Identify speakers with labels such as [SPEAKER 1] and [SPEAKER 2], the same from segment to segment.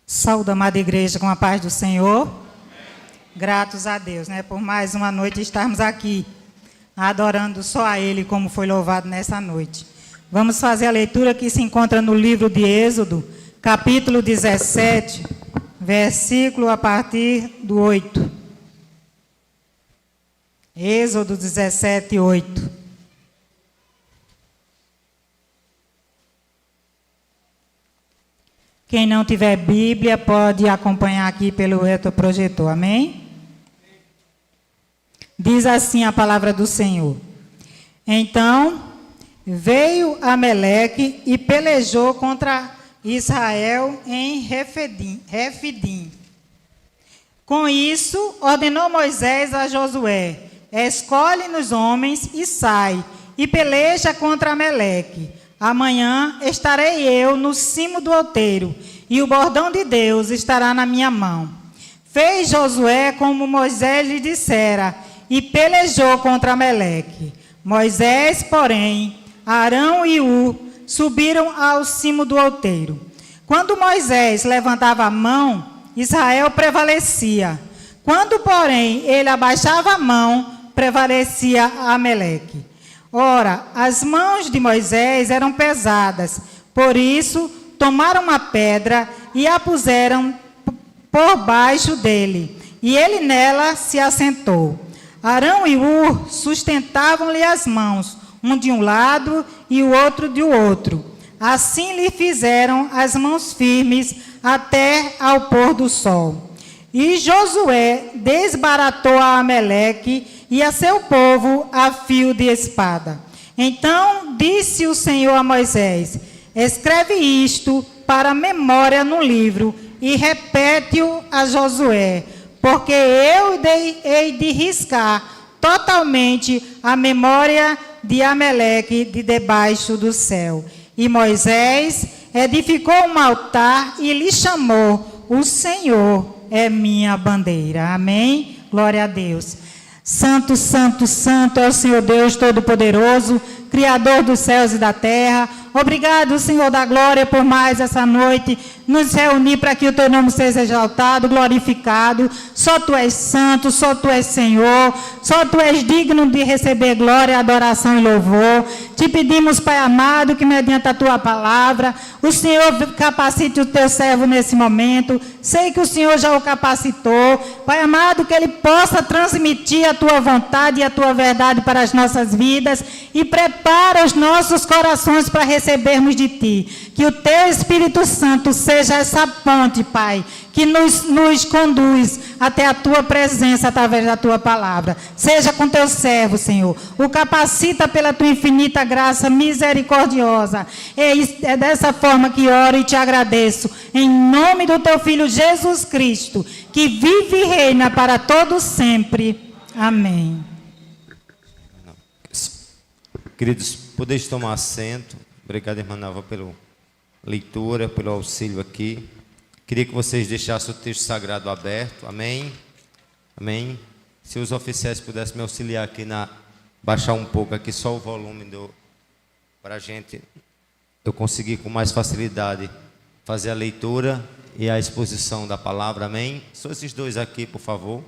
[SPEAKER 1] Saúde, amada igreja, com a paz do Senhor. Gratos a Deus, por mais uma noite estarmos aqui, adorando só a Ele, como foi louvado nessa noite. Vamos fazer a leitura que se encontra no livro de Êxodo, capítulo 17, versículo a partir do 8. Êxodo 17, 8. Quem não tiver Bíblia pode acompanhar aqui pelo retroprojetor, amém? Diz assim a palavra do Senhor. Então veio Ameleque e pelejou contra Israel em Refidim. Com isso, ordenou Moisés a Josué: escolhe-nos homens e sai, e peleja contra Ameleque. Amanhã estarei eu no cimo do outeiro, e o bordão de Deus estará na minha mão. Fez Josué como Moisés lhe dissera, e pelejou contra Ameleque. Moisés, porém, Arão e Ur subiram ao cimo do outeiro. Quando Moisés levantava a mão, Israel prevalecia. Quando, porém, ele abaixava a mão, prevalecia Ameleque. Ora, as mãos de Moisés eram pesadas, por isso tomaram uma pedra e a puseram por baixo dele, e ele nela se assentou. Arão e Ur sustentavam-lhe as mãos, um de um lado e o outro de outro. Assim lhe fizeram as mãos firmes até ao pôr do sol. E Josué desbaratou a Ameleque e a seu povo a fio de espada. Então disse o Senhor a Moisés: escreve isto para memória no livro e repete-o a Josué, porque eu hei de riscar totalmente a memória de Ameleque de debaixo do céu. E Moisés edificou um altar e lhe chamou: o Senhor é minha bandeira. Amém? Glória a Deus. Santo, santo, santo é o Senhor Deus Todo-Poderoso, Criador dos céus e da terra. Obrigado, Senhor da glória, por mais essa noite nos reunir para que o teu nome seja exaltado, glorificado. Só tu és santo, só tu és Senhor, só tu és digno de receber glória, adoração e louvor. Te pedimos, Pai amado, que mediante a tua palavra, o Senhor capacite o teu servo nesse momento. Sei que o Senhor já o capacitou. Pai amado, que ele possa transmitir a tua vontade e a tua verdade para as nossas vidas e prepara os nossos corações para recebermos de ti. Que o teu Espírito Santo seja essa ponte, Pai, que nos conduz até a tua presença através da tua palavra. Seja com teu servo, Senhor. O capacita pela tua infinita graça misericordiosa. É dessa forma que oro e te agradeço. Em nome do teu Filho Jesus Cristo, que vive e reina para todo sempre. Amém.
[SPEAKER 2] Queridos, podeis tomar assento. Obrigado, irmã Nalva, pela leitura, pelo auxílio aqui. Queria que vocês deixassem o texto sagrado aberto. Amém? Amém? Se os oficiais pudessem me auxiliar aqui baixar um pouco aqui só o volume para a gente, eu conseguir com mais facilidade fazer a leitura e a exposição da palavra. Amém? Só esses dois aqui, por favor.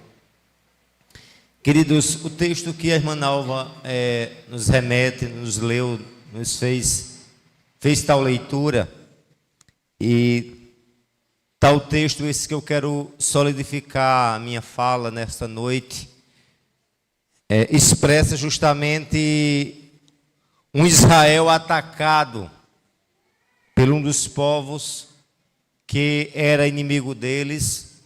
[SPEAKER 2] Queridos, o texto que a irmã Nalva nos remete, nos leu, nos fez tal leitura, e tal texto esse que eu quero solidificar a minha fala nesta noite, expressa justamente um Israel atacado por um dos povos que era inimigo deles,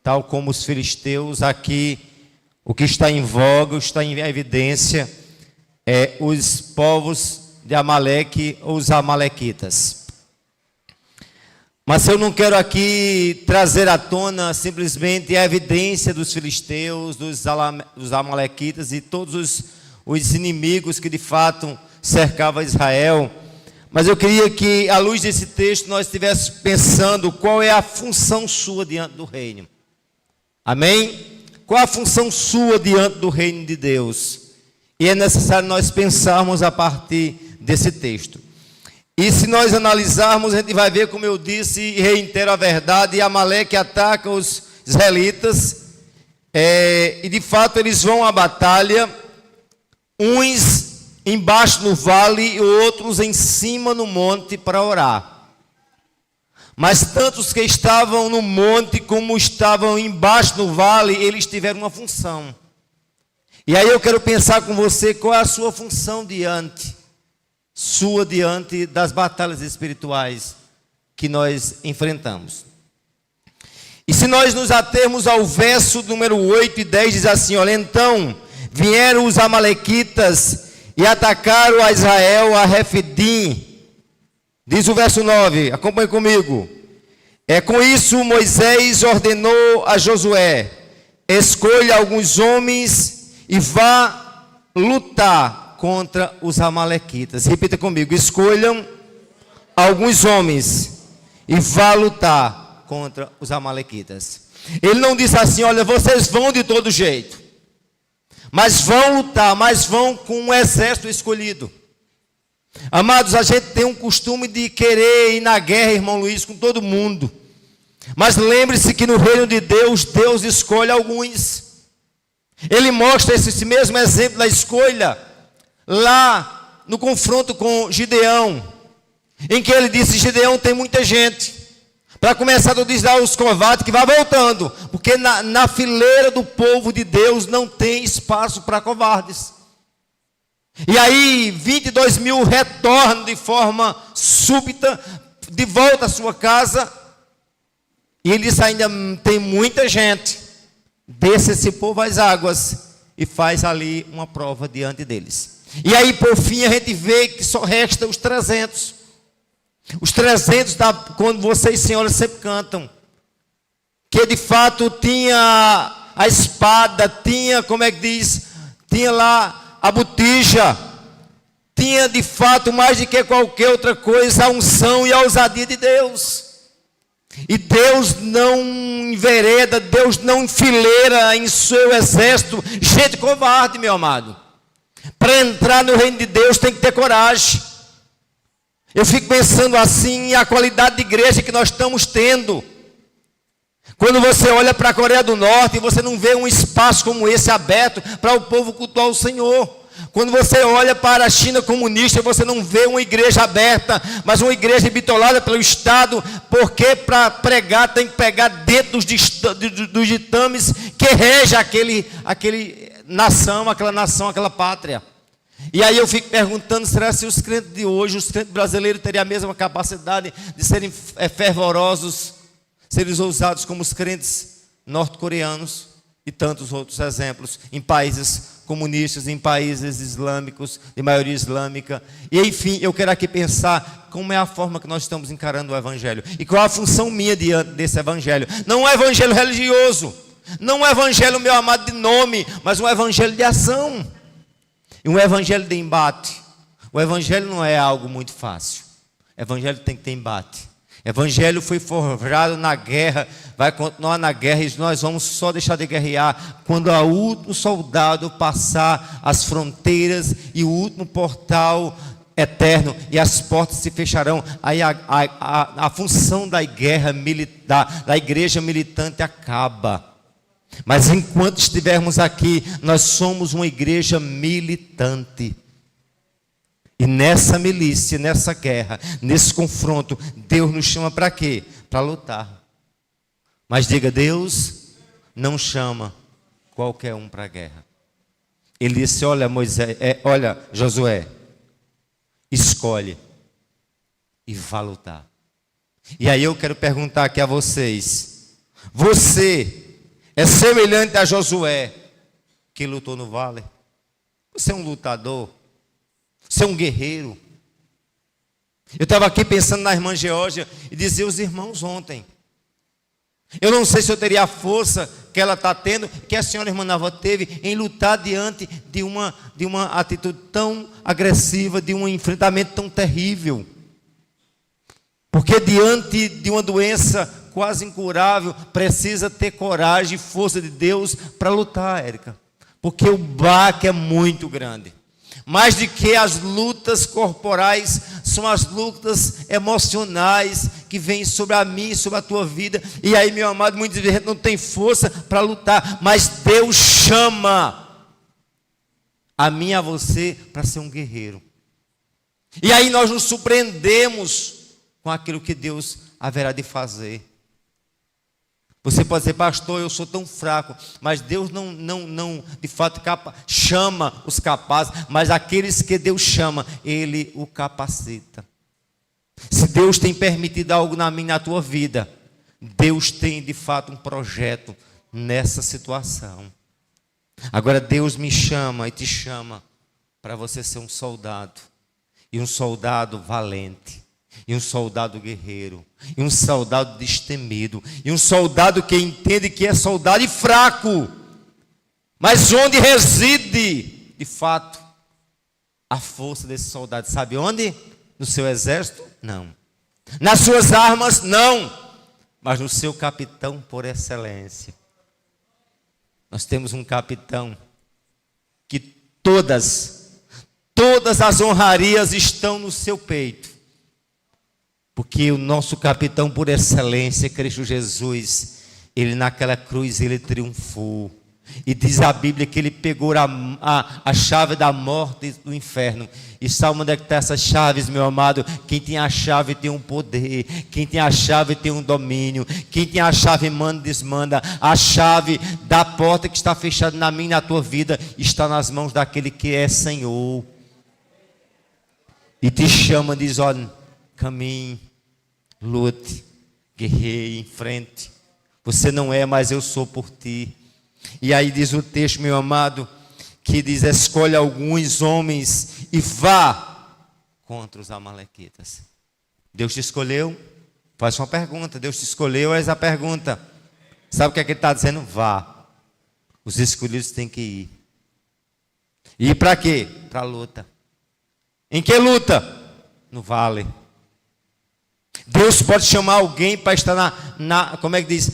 [SPEAKER 2] tal como os filisteus. Aqui o que está em voga, está em evidência, os povos de Amaleque ou os amalequitas. Mas eu não quero aqui trazer à tona simplesmente a evidência dos filisteus, dos amalequitas e todos os inimigos que de fato cercavam Israel. Mas eu queria que, à luz desse texto, nós estivéssemos pensando qual é a função sua diante do reino. Amém? Qual a função sua diante do reino de Deus? E é necessário nós pensarmos a partir desse texto. E se nós analisarmos, a gente vai ver, como eu disse e reitero a verdade, Amaleque ataca os israelitas, e de fato eles vão à batalha, uns embaixo no vale e outros em cima no monte para orar. Mas tanto os que estavam no monte como estavam embaixo no vale, eles tiveram uma função. E aí eu quero pensar com você qual é a sua função diante das batalhas espirituais que nós enfrentamos. E se nós nos atermos ao verso número 8 e 10, diz assim, olha, então vieram os amalequitas e atacaram a Israel a Refidim. Diz o verso 9, acompanhe comigo. Com isso Moisés ordenou a Josué, escolha alguns homens e vá lutar contra os amalequitas. Repita comigo, escolham alguns homens e vá lutar contra os amalequitas. Ele não disse assim, olha, vocês vão de todo jeito, mas vão lutar, mas vão com um exército escolhido. Amados, a gente tem um costume de querer ir na guerra, irmão Luiz, com todo mundo. Mas lembre-se que no reino de Deus, Deus escolhe alguns. Ele mostra esse mesmo exemplo da escolha lá no confronto com Gideão, em que ele disse, Gideão, tem muita gente. Para começar, eu disse aos covardes que vá voltando, porque na fileira do povo de Deus não tem espaço para covardes. E aí 22 mil retornam de forma súbita, de volta à sua casa. E ele disse, ainda tem muita gente. Desce esse povo às águas e faz ali uma prova diante deles. E aí por fim a gente vê que só resta os 300. Os 300, quando vocês senhoras sempre cantam, que de fato tinha a espada, tinha, como é que diz, tinha lá a botija, tinha de fato mais do que qualquer outra coisa a unção e a ousadia de Deus. E Deus não envereda, Deus não enfileira em seu exército gente covarde, meu amado. Para entrar no reino de Deus tem que ter coragem. Eu fico pensando assim, a qualidade de igreja que nós estamos tendo. Quando você olha para a Coreia do Norte e você não vê um espaço como esse aberto para o povo cultuar o Senhor. Quando você olha para a China comunista, você não vê uma igreja aberta, mas uma igreja bitolada pelo Estado, porque para pregar tem que pegar dentro dos ditames que rege aquela nação, aquela pátria. E aí eu fico perguntando, será se os crentes de hoje, os crentes brasileiros teriam a mesma capacidade de serem fervorosos, serem ousados como os crentes norte-coreanos e tantos outros exemplos, em países comunistas, em países islâmicos, de maioria islâmica. E enfim, eu quero aqui pensar como é a forma que nós estamos encarando o evangelho. E qual a função minha diante desse evangelho. Não é um evangelho religioso, não é um evangelho, meu amado, de nome, mas um evangelho de ação. E um evangelho de embate. O evangelho não é algo muito fácil. O evangelho tem que ter embate. O evangelho foi forjado na guerra, vai continuar na guerra e nós vamos só deixar de guerrear quando o último soldado passar as fronteiras e o último portal eterno e as portas se fecharão. Aí a função da guerra militar, da igreja militante acaba. Mas enquanto estivermos aqui, nós somos uma igreja militante. E nessa milícia, nessa guerra, nesse confronto, Deus nos chama para quê? Para lutar. Mas diga, Deus não chama qualquer um para a guerra. Ele disse, olha Josué, escolhe e vá lutar. E aí eu quero perguntar aqui a vocês, você é semelhante a Josué, que lutou no vale? Você é um lutador? Você é um guerreiro? Eu estava aqui pensando na irmã Geórgia e dizia os irmãos ontem. Eu não sei se eu teria a força que ela está tendo, que a senhora irmã Nava teve, em lutar diante de uma atitude tão agressiva, de um enfrentamento tão terrível. Porque diante de uma doença quase incurável, precisa ter coragem e força de Deus para lutar, Érica. Porque o baque é muito grande. Mais do que as lutas corporais, são as lutas emocionais que vêm sobre a mim, sobre a tua vida. E aí, meu amado, muitas vezes a gente não tem força para lutar, mas Deus chama a mim e a você para ser um guerreiro. E aí nós nos surpreendemos com aquilo que Deus haverá de fazer. Você pode dizer, pastor, eu sou tão fraco, mas Deus não de fato chama os capazes, mas aqueles que Deus chama, Ele o capacita. Se Deus tem permitido algo na minha, na tua vida, Deus tem de fato um projeto nessa situação. Agora Deus me chama e te chama para você ser um soldado, e um soldado valente, e um soldado guerreiro, e um soldado destemido, e um soldado que entende que é soldado e fraco, mas onde reside, de fato, a força desse soldado, sabe onde? No seu exército? Não. Nas suas armas? Não. Mas no seu capitão por excelência. Nós temos um capitão que todas as honrarias estão no seu peito. Porque o nosso capitão por excelência, Cristo Jesus, ele naquela cruz, ele triunfou. E diz a Bíblia que ele pegou a chave da morte e do inferno. E sabe onde é que está essas chaves, meu amado? Quem tem a chave tem um poder. Quem tem a chave tem um domínio. Quem tem a chave manda e desmanda. A chave da porta que está fechada na minha e na tua vida está nas mãos daquele que é Senhor. E te chama, diz, olha, caminhe, lute, guerreie em frente. Você não é, mas eu sou por ti. E aí diz o texto, meu amado, que diz, escolhe alguns homens e vá contra os amalequitas. Deus te escolheu? Faz uma pergunta, Deus te escolheu, essa é a pergunta. Sabe o que é que ele está dizendo? Vá. Os escolhidos têm que ir. E para quê? Para a luta. Em que luta? No vale. Deus pode chamar alguém para estar como é que diz?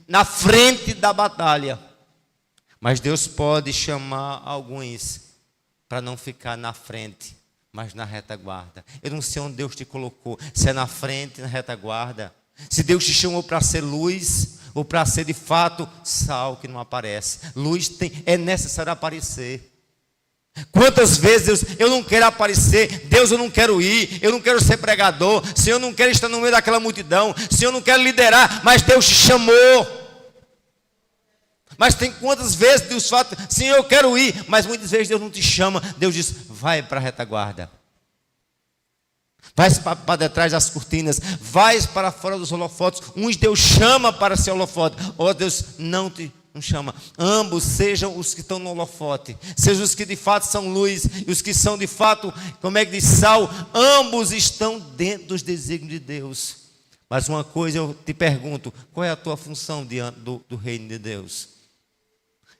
[SPEAKER 2] Na frente da batalha. Mas Deus pode chamar alguns para não ficar na frente, mas na retaguarda. Eu não sei onde Deus te colocou, se é na frente, na retaguarda. Se Deus te chamou para ser luz, ou para ser de fato sal que não aparece. Luz é necessário aparecer. Quantas vezes Deus, eu não quero aparecer, Deus, eu não quero ir, eu não quero ser pregador, Senhor, eu não quero estar no meio daquela multidão, Senhor, eu não quero liderar, mas Deus te chamou. Mas tem quantas vezes Deus fala, Senhor, eu quero ir, mas muitas vezes Deus não te chama. Deus diz, vai para a retaguarda, vai para detrás das cortinas, vai para fora dos holofotes. Uns Deus chama para ser holofote, outros Deus não chama. Ambos sejam os que estão no holofote, sejam os que de fato são luz e os que são de fato, como é que diz, sal. Ambos estão dentro dos desígnios de Deus. Mas uma coisa eu te pergunto, qual é a tua função diante do reino de Deus?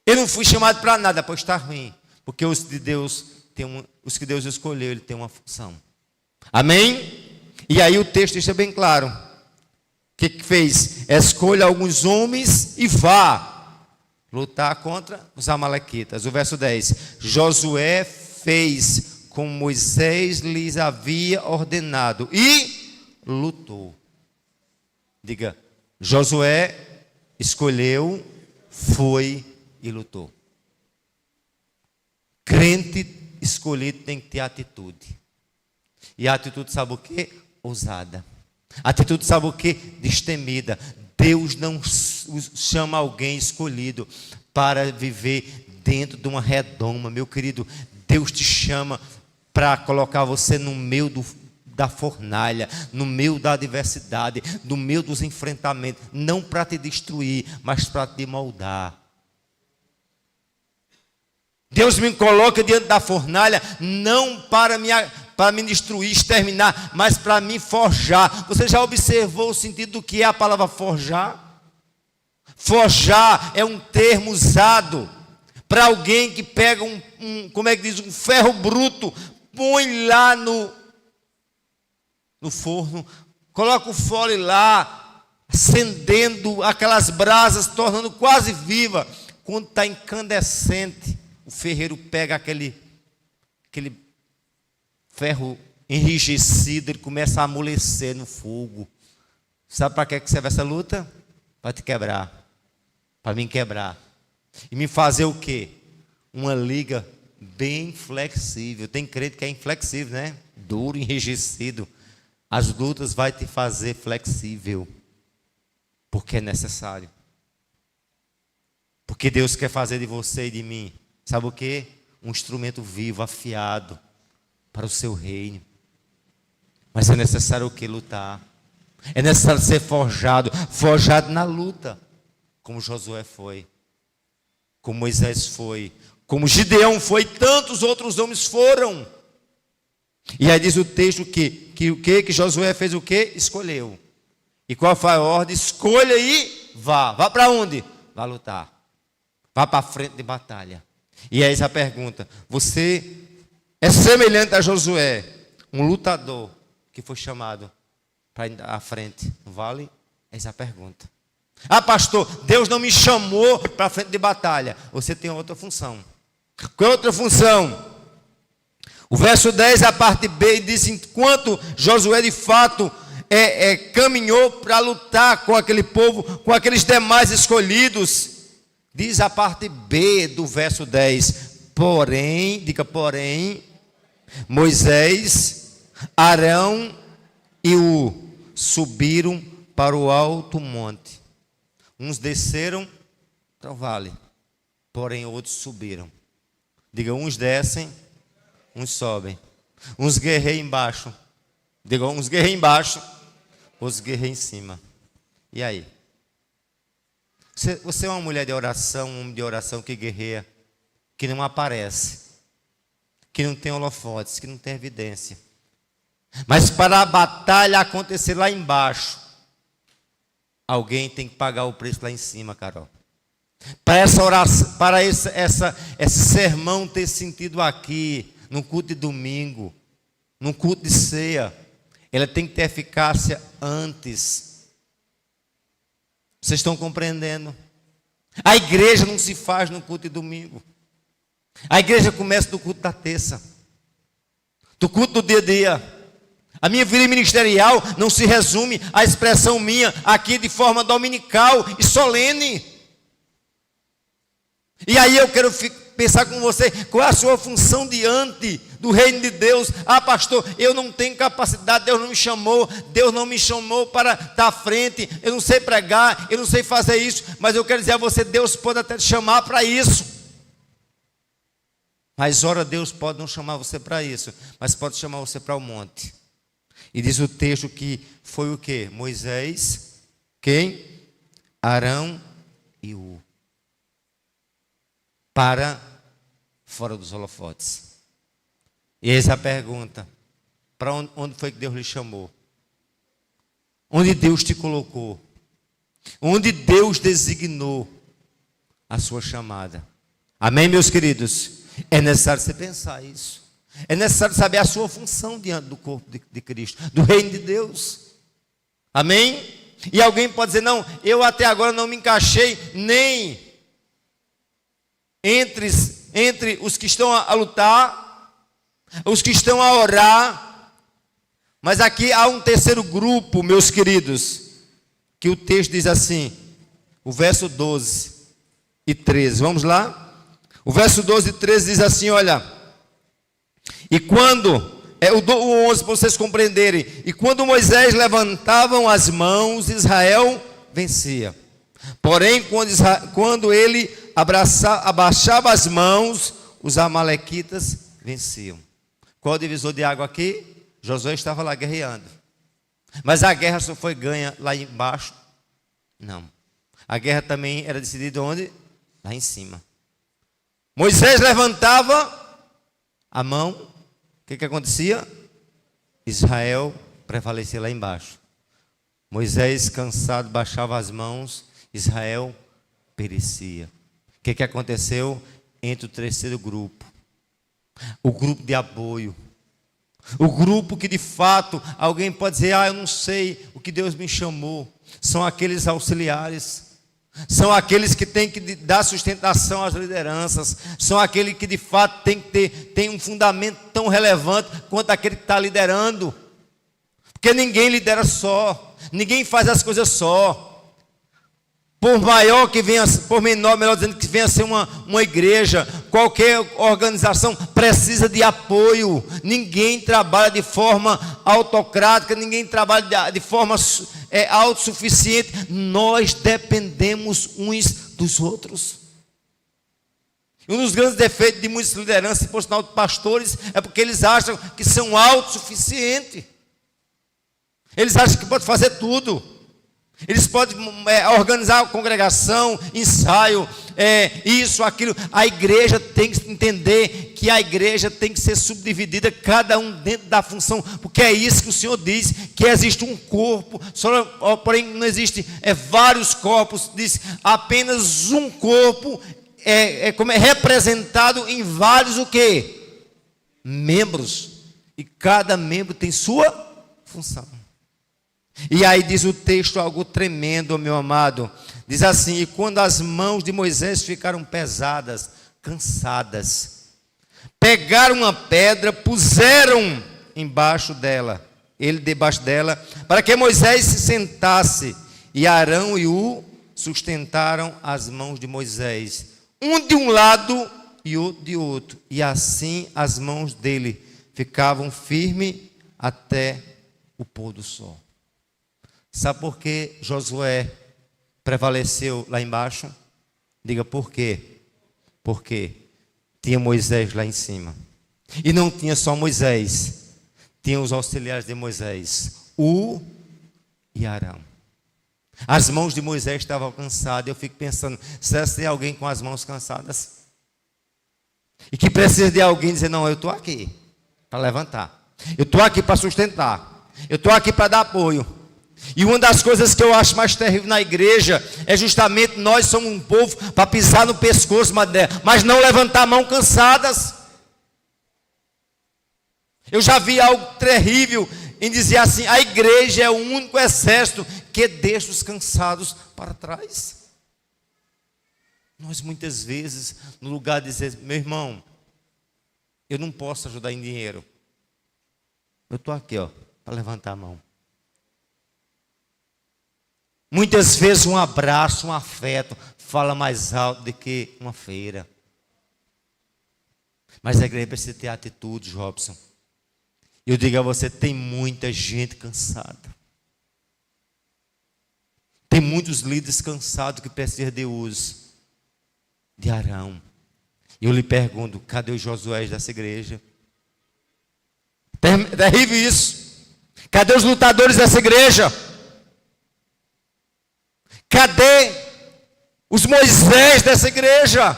[SPEAKER 2] Eu não fui chamado para nada, pois está ruim. Porque os que Deus escolheu, ele tem uma função. Amém? E aí o texto deixa bem claro. O que fez? Escolha alguns homens e vá lutar contra os amalequitas. O verso 10. Josué fez como Moisés lhes havia ordenado e lutou. Diga, Josué escolheu, foi e lutou. Crente escolhido tem que ter atitude. E a atitude sabe o quê? Ousada. Atitude sabe o quê? Destemida. Deus não chama alguém escolhido para viver dentro de uma redoma, meu querido. Deus te chama para colocar você no meio da fornalha, no meio da adversidade, no meio dos enfrentamentos, não para te destruir, mas para te moldar. Deus me coloca diante da fornalha, não para me destruir, exterminar, mas para me forjar. Você já observou o sentido do que é a palavra forjar? Forjar é um termo usado para alguém que pega como é que diz, um ferro bruto, põe lá no forno, coloca o fole lá, acendendo aquelas brasas, tornando quase viva. Quando está incandescente, o ferreiro pega aquele ferro enrijecido, ele começa a amolecer no fogo. Sabe para que serve essa luta? Para te quebrar. Para me quebrar. E me fazer o quê? Uma liga bem flexível. Tem crente que é inflexível, né? Duro, enrijecido. As lutas vai te fazer flexível. Porque é necessário. Porque Deus quer fazer de você e de mim, sabe o quê? Um instrumento vivo, afiado para o seu reino. Mas é necessário o quê? Lutar. É necessário ser forjado na luta, como Josué foi, como Moisés foi, como Gideão foi, tantos outros homens foram. E aí diz o texto que Josué fez o quê? Escolheu. E qual foi a ordem? Escolha e vá. Vá para onde? Vá lutar. Vá para a frente de batalha. E eis a pergunta: você é semelhante a Josué, um lutador que foi chamado para ir à frente, não vale? Eis a pergunta. Ah, pastor, Deus não me chamou para a frente de batalha. Você tem outra função. Qual é a outra função? O verso 10, a parte B, diz: enquanto Josué de fato caminhou para lutar com aquele povo, com aqueles demais escolhidos, diz a parte B do verso 10, porém, Moisés, Arão e subiram para o alto monte. Uns desceram para o vale, porém outros subiram. Diga, uns descem, uns sobem. Uns guerreiam embaixo. Diga, uns guerreiam embaixo, outros guerreiam em cima. E aí? Você é uma mulher de oração, um homem de oração que guerreia, que não aparece, que não tem holofotes, que não tem evidência. Mas para a batalha acontecer lá embaixo, alguém tem que pagar o preço lá em cima, Carol. Para essa oração, para esse sermão ter sentido aqui, no culto de domingo, no culto de ceia, ela tem que ter eficácia antes. Vocês estão compreendendo? A igreja não se faz no culto de domingo. A igreja começa do culto da terça, do culto do dia a dia. A minha vida ministerial não se resume à expressão minha aqui de forma dominical e solene. E aí eu quero pensar com você, qual é a sua função diante do reino de Deus? Ah, pastor, eu não tenho capacidade, Deus não me chamou para estar à frente, eu não sei pregar, eu não sei fazer isso, mas eu quero dizer a você, Deus pode até te chamar para isso. Mas ora, Deus pode não chamar você para isso, mas pode chamar você para o monte. E diz o texto que foi o quê? Moisés, quem? Arão e para fora dos holofotes. E eis a pergunta: para onde foi que Deus lhe chamou? Onde Deus te colocou? Onde Deus designou a sua chamada? Amém, meus queridos? É necessário você pensar isso. É necessário saber a sua função diante do corpo de Cristo, do reino de Deus. Amém? E alguém pode dizer, não, eu até agora não me encaixei nem entre os que estão a lutar, os que estão a orar. Mas aqui há um terceiro grupo, meus queridos, que o texto diz assim, o verso 12 e 13. Vamos lá? O verso 12 e 13 diz assim, olha, e quando, o 11 para vocês compreenderem, e quando Moisés levantavam as mãos, Israel vencia. Porém, quando ele abaixava as mãos, os amalequitas venciam. Qual o divisor de água aqui? Josué estava lá guerreando. Mas a guerra só foi ganha lá embaixo? Não. A guerra também era decidida onde? Lá em cima. Moisés levantava a mão, o que acontecia? Israel prevalecia lá embaixo. Moisés, cansado, baixava as mãos, Israel perecia. O que aconteceu? Entre o terceiro grupo, o grupo de apoio, o grupo que de fato, alguém pode dizer, eu não sei o que Deus me chamou, são aqueles auxiliares, São aqueles que têm que dar sustentação às lideranças. São aqueles que de fato tem um fundamento tão relevante quanto aquele que está liderando. Porque ninguém lidera só. Ninguém faz as coisas só. Por maior que venha, por menor, melhor dizendo, que venha a ser uma igreja, qualquer organização precisa de apoio. Ninguém trabalha de forma autocrática, ninguém trabalha de forma autossuficiente. Nós dependemos uns dos outros. E um dos grandes defeitos de muitas lideranças, por sinal de pastores, é porque eles acham que são autossuficientes. Eles acham que podem fazer tudo. Eles podem organizar a congregação, ensaio, isso, aquilo. A igreja tem que entender que a igreja tem que ser subdividida, cada um dentro da função, porque é isso que o Senhor diz, que existe um corpo, porém não existe vários corpos, diz apenas um corpo, como é representado em vários o quê? Membros, e cada membro tem sua função. E aí diz o texto algo tremendo, meu amado. Diz assim: e quando as mãos de Moisés ficaram pesadas, cansadas, pegaram uma pedra, puseram embaixo dela, ele debaixo dela, para que Moisés se sentasse. E Arão e Ur sustentaram as mãos de Moisés, um de um lado e outro de outro. E assim as mãos dele ficavam firmes até o pôr do sol. Sabe por que Josué prevaleceu lá embaixo? Diga por quê? Porque tinha Moisés lá em cima. E não tinha só Moisés, tinha os auxiliares de Moisés, Ur e Arão. As mãos de Moisés estavam cansadas. Eu fico pensando, será que tem alguém com as mãos cansadas? E que precisa de alguém dizer, não, eu estou aqui para levantar. Eu estou aqui para sustentar. Eu estou aqui para dar apoio. E uma das coisas que eu acho mais terrível na igreja é justamente nós somos um povo para pisar no pescoço, mas não levantar a mão cansadas. Eu já vi algo terrível em dizer assim: a igreja é o único exército que deixa os cansados para trás. Nós muitas vezes, no lugar de dizer, meu irmão, eu não posso ajudar em dinheiro, eu estou aqui para levantar a mão. Muitas vezes um abraço, um afeto fala mais alto do que uma feira. Mas a igreja precisa ter atitude, Robson. Eu digo a você, tem muita gente cansada. Tem muitos líderes cansados que precisam de uso de Arão. Eu lhe pergunto, cadê os Josué dessa igreja? Terrível isso. Cadê os lutadores dessa igreja? Cadê os Moisés dessa igreja?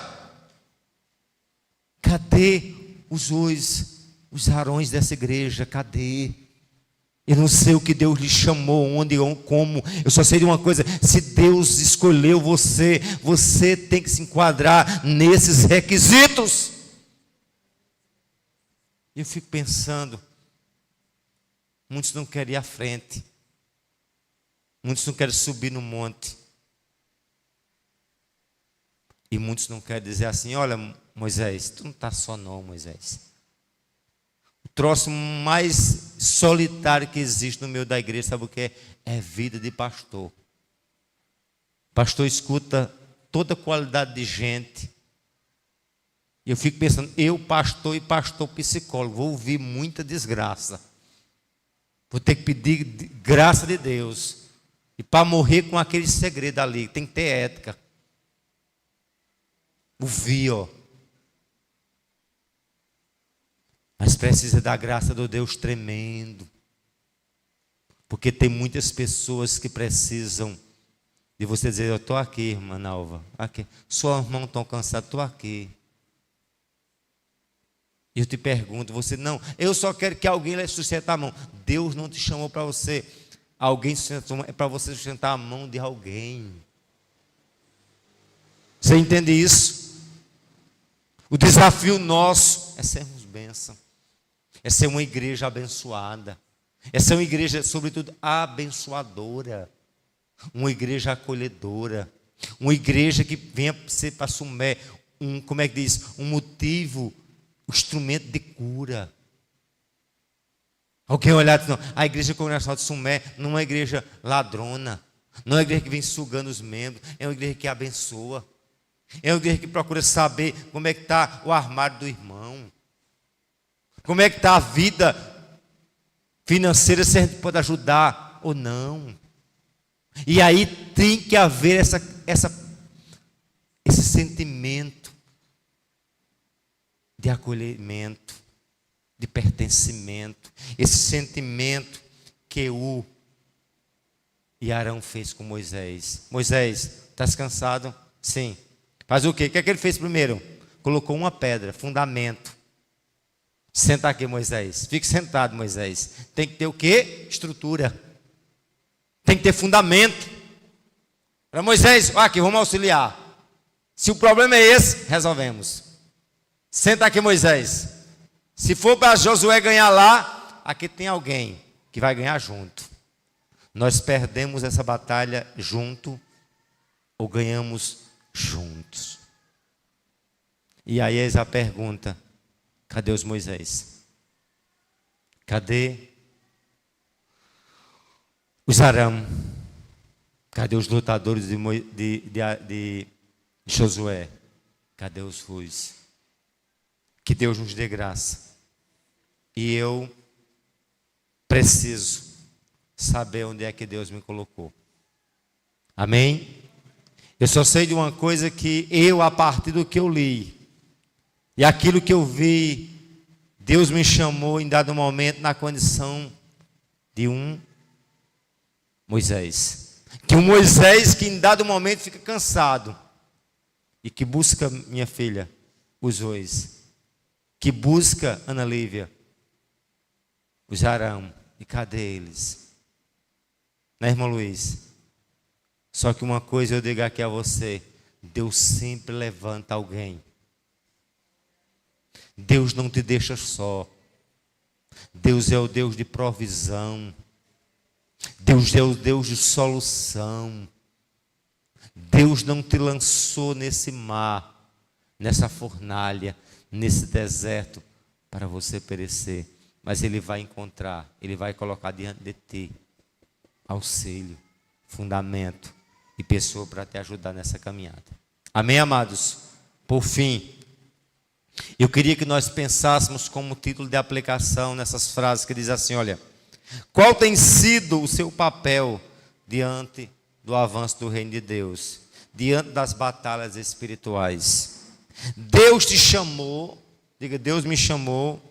[SPEAKER 2] Cadê os Arões dessa igreja? Cadê? Eu não sei o que Deus lhe chamou, onde, como. Eu só sei de uma coisa: se Deus escolheu você, você tem que se enquadrar nesses requisitos. Eu fico pensando, muitos não querem ir à frente, muitos não querem subir no monte. E muitos não querem dizer assim: olha, Moisés, tu não está só não, Moisés. O troço mais solitário que existe no meio da igreja, sabe o que é? É vida de pastor. Pastor escuta toda qualidade de gente. E eu fico pensando, eu pastor e pastor psicólogo, vou ouvir muita desgraça. Vou ter que pedir graça de Deus. E para morrer com aquele segredo ali, tem que ter ética. Ouvir, mas precisa da graça do Deus tremendo, porque tem muitas pessoas que precisam de você dizer: eu estou aqui, irmã Nalva, aqui. Sua irmã estão cansada, estou aqui. E eu te pergunto, você não, eu só quero que alguém lhe sustente a mão. Deus não te chamou para você, alguém sustentou, é para você sustentar a mão de alguém. Você entende isso? O desafio nosso é sermos bênção, é ser uma igreja abençoada, é ser uma igreja, sobretudo, abençoadora, uma igreja acolhedora. Uma igreja que venha ser para Sumé, como é que diz? Um motivo, um instrumento de cura. Alguém olhar e dizer, não, a igreja congregacional de Sumé não é uma igreja ladrona, não é uma igreja que vem sugando os membros, é uma igreja que abençoa. É uma igreja que procura saber como é que está o armário do irmão. Como é que está a vida financeira, se a gente pode ajudar ou não. E aí tem que haver esse sentimento de acolhimento, de pertencimento, esse sentimento que e Arão fez com Moisés. Moisés, está cansado? Sim. Faz o quê? O que é que ele fez primeiro? Colocou uma pedra, fundamento. Senta aqui, Moisés. Fique sentado, Moisés. Tem que ter o quê? Estrutura. Tem que ter fundamento. Para Moisés, aqui, vamos auxiliar. Se o problema é esse, resolvemos. Senta aqui, Moisés. Se for para Josué ganhar lá, aqui tem alguém que vai ganhar junto. Nós perdemos essa batalha junto ou ganhamos juntos. E aí eis a pergunta: cadê os Moisés? Cadê os Arão? Cadê os lutadores de Josué? Cadê os Ruis? Que Deus nos dê graça. E eu preciso saber onde é que Deus me colocou. Amém? Eu só sei de uma coisa, que eu, a partir do que eu li e aquilo que eu vi, Deus me chamou em dado momento na condição de um Moisés. Que um Moisés que em dado momento fica cansado e que busca, minha filha, os dois. Que busca, Ana Lívia, os Arão. E cadê eles? Né, irmão Luiz? Só que uma coisa eu digo aqui a você: Deus sempre levanta alguém. Deus não te deixa só. Deus é o Deus de provisão. Deus é o Deus de solução. Deus não te lançou nesse mar, nessa fornalha, nesse deserto para você perecer, mas Ele vai encontrar, Ele vai colocar diante de ti auxílio, fundamento e pessoa para te ajudar nessa caminhada. Amém, amados? Por fim, eu queria que nós pensássemos como título de aplicação nessas frases que diz assim: olha, qual tem sido o seu papel diante do avanço do reino de Deus, diante das batalhas espirituais? Deus te chamou, diga, Deus me chamou,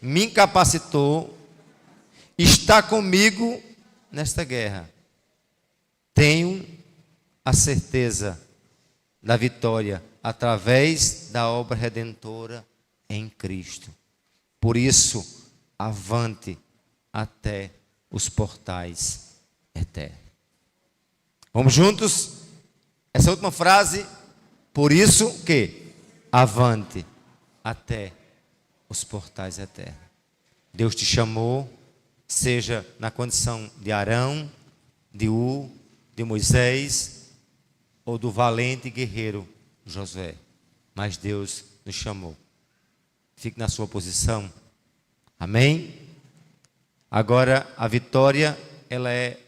[SPEAKER 2] me incapacitou, está comigo nesta guerra. Tenho a certeza da vitória através da obra redentora em Cristo. Por isso, avante até os portais eternos. Vamos juntos? Essa última frase, por isso o quê? Avante até os portais eternos. Deus te chamou, seja na condição de Arão, de Moisés, ou do valente guerreiro Josué. Mas Deus nos chamou. Fique na sua posição. Amém? Agora, a vitória, ela é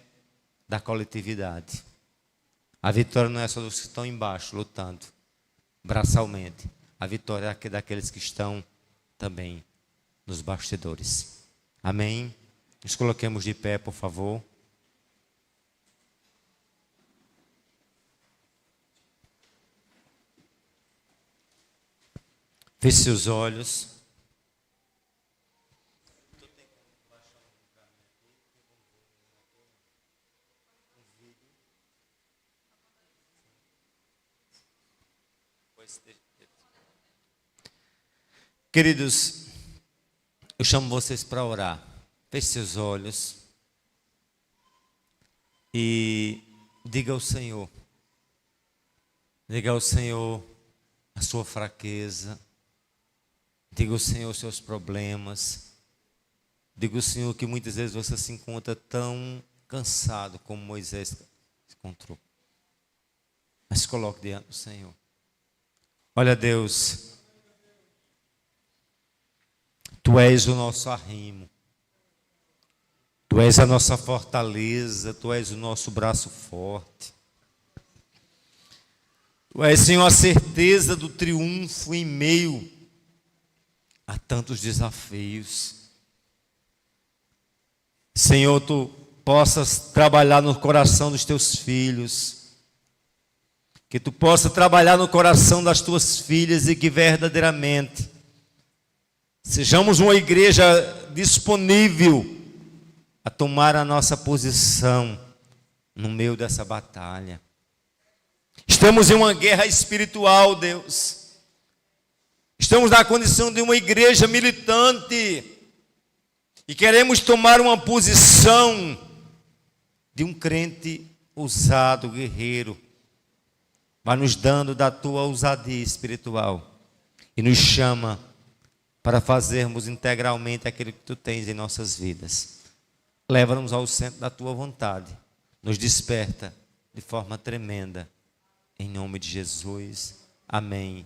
[SPEAKER 2] da coletividade. A vitória não é só dos que estão embaixo, lutando, braçalmente. A vitória é daqueles que estão também nos bastidores. Amém? Nos coloquemos de pé, por favor. Feche seus olhos. Queridos, eu chamo vocês para orar. Feche seus olhos e diga ao Senhor a sua fraqueza, diga ao Senhor os seus problemas, diga ao Senhor que muitas vezes você se encontra tão cansado como Moisés se encontrou. Mas Se coloque diante do Senhor. Olha, Deus, Tu és o nosso arrimo. Tu és a nossa fortaleza, Tu és o nosso braço forte. Tu és, Senhor, a certeza do triunfo em meio a tantos desafios. Senhor, Tu possas trabalhar no coração dos Teus filhos, que Tu possas trabalhar no coração das Tuas filhas e que verdadeiramente sejamos uma igreja disponível a tomar a nossa posição no meio dessa batalha. Estamos em uma guerra espiritual, Deus. Estamos na condição de uma igreja militante e queremos tomar uma posição de um crente ousado, guerreiro. Vai nos dando da Tua ousadia espiritual e nos chama para fazermos integralmente aquilo que Tu tens em nossas vidas. Leva-nos ao centro da Tua vontade. Nos desperta de forma tremenda. Em nome de Jesus. Amém.